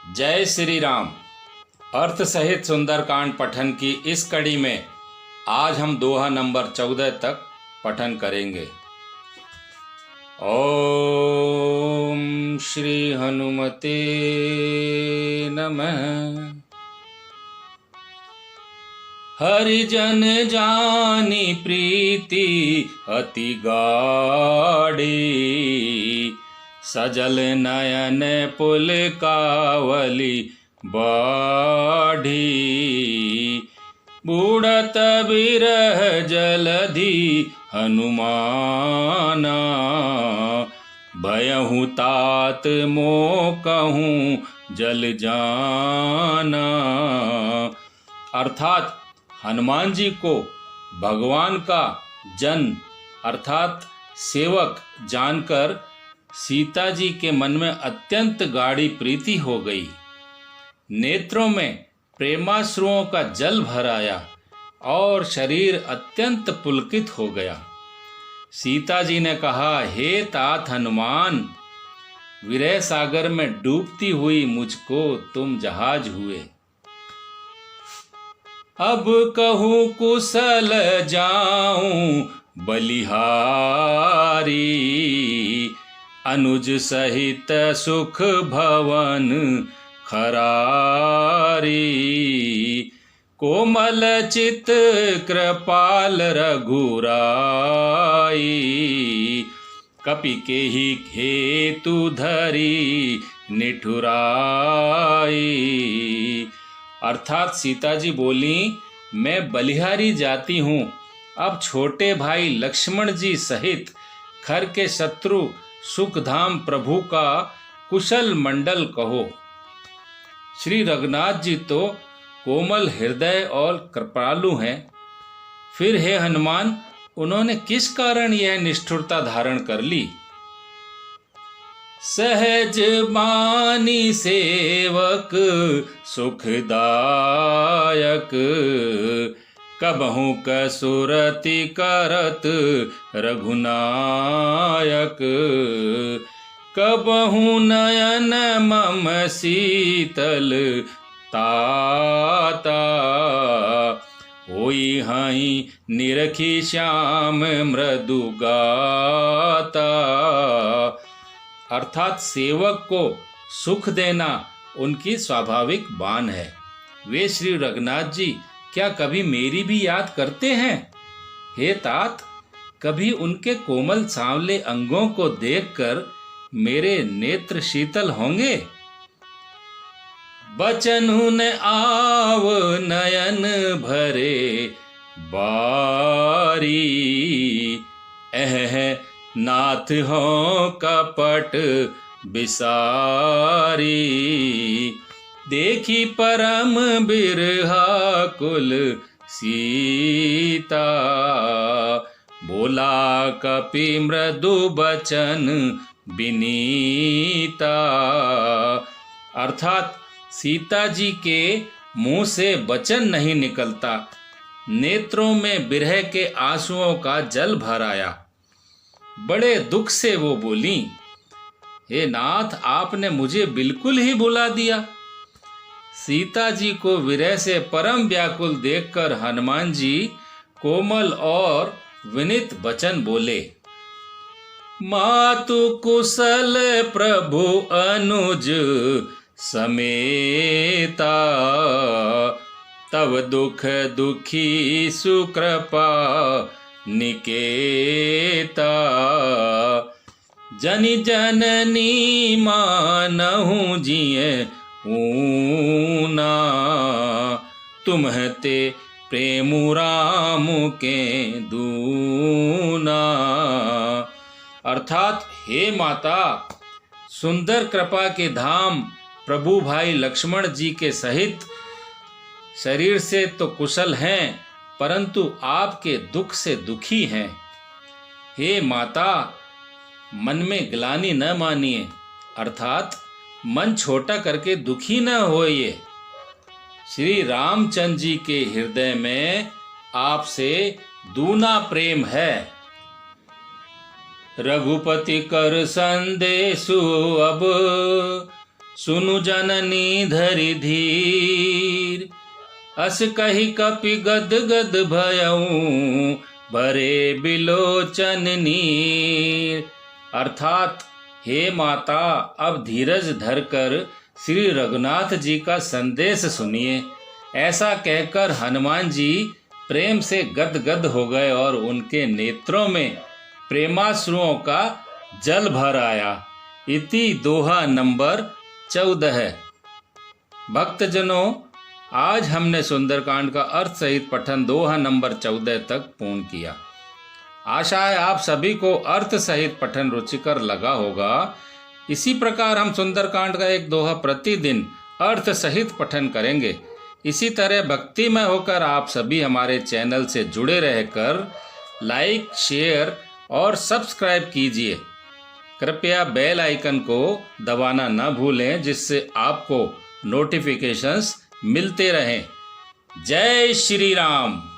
जय श्री राम। अर्थ सहित सुंदरकांड पठन की इस कड़ी में आज हम दोहा नंबर 14 तक पठन करेंगे। ओम श्री हनुमते नमः। हरिजन जानी प्रीति अति गाढ़ी, सजल नयन पुल कावली बाढ़ी। बूढ़त बिरह जलधि हनुमाना, भयहु तात मोकहूँ जल जाना। अर्थात हनुमान जी को भगवान का जन अर्थात सेवक जानकर सीता जी के मन में अत्यंत गाढ़ी प्रीति हो गई। नेत्रों में प्रेमाश्रुओं का जल भर आया और शरीर अत्यंत पुलकित हो गया। सीता जी ने कहा, हे तात हनुमान, विरह सागर में डूबती हुई मुझको तुम जहाज हुए। अब कहूँ कुशल जाऊं बलिहारी, अनुज सहित सुख भवन खरारी। कोमल चित कृपाल रघुराई, कपि के ही हेतु धरी निठुराई। अर्थात सीता जी बोली, मैं बलिहारी जाती हूँ, अब छोटे भाई लक्ष्मण जी सहित खर के शत्रु सुखधाम प्रभु का कुशल मंडल कहो। श्री रघुनाथ जी तो कोमल हृदय और कृपालु हैं, फिर हे हनुमान, उन्होंने किस कारण यह निष्ठुरता धारण कर ली। सहज बानी सेवक सुखदायक, कबहु कसुरति करत रघुनायक। कबहु नयन मम शीतल ताता, होई हई निरखी श्याम मृदु गाता। अर्थात सेवक को सुख देना उनकी स्वाभाविक बान है। वे श्री रघुनाथ जी क्या कभी मेरी भी याद करते हैं? हे तात, कभी उनके कोमल सांवले अंगों को देखकर मेरे नेत्र शीतल होंगे? बचन आव नयन भरे बारी, एह नाथ हो कपट बिसारी। देखी परम बिरहा कुल सीता, बोला कपि मृदु बचन बिनीता। अर्थात सीता जी के मुंह से वचन नहीं निकलता, नेत्रों में बिरह के आंसुओं का जल भर आया। बड़े दुख से वो बोली, हे नाथ, आपने मुझे बिल्कुल ही भुला दिया। सीता जी को विरह से परम व्याकुल देखकर हनुमान जी कोमल और विनीत वचन बोले, मातु कुशल प्रभु अनुज समेता, तब दुख दुखी सुकृपा निकेता। जनि जननी मानहु जिये ऊना, तुम्हते प्रेमु राम के दूना। अर्थात हे माता, सुंदर कृपा के धाम प्रभु भाई लक्ष्मण जी के सहित शरीर से तो कुशल हैं, परंतु आपके दुख से दुखी हैं। हे माता, मन में ग्लानि न मानिए, अर्थात मन छोटा करके दुखी न होइए। श्री रामचंद्र जी के हृदय में आपसे दूना प्रेम है। रघुपति कर संदेशु अब सुनु जननी धरि धीर, अस कही कपि गद गद भयऊं, भरे बिलोचन नीर। अर्थात हे माता, अब धीरज धरकर श्री रघुनाथ जी का संदेश सुनिए। ऐसा कहकर हनुमान जी प्रेम से गदगद हो गए और उनके नेत्रों में प्रेमाश्रुओं का जल भर आया। इति दोहा नंबर 14। भक्तजनों, आज हमने सुंदरकांड का अर्थ सहित पठन दोहा नंबर 14 तक पूर्ण किया। आशा है आप सभी को अर्थ सहित पठन रुचिकर लगा होगा। इसी प्रकार हम सुंदरकांड का एक दोहा प्रतिदिन अर्थ सहित पठन करेंगे। इसी तरह भक्तिमय होकर आप सभी हमारे चैनल से जुड़े रहकर लाइक, शेयर और सब्सक्राइब कीजिए। कृपया बेल आइकन को दबाना न भूलें, जिससे आपको नोटिफिकेशंस मिलते रहें। जय श्री राम।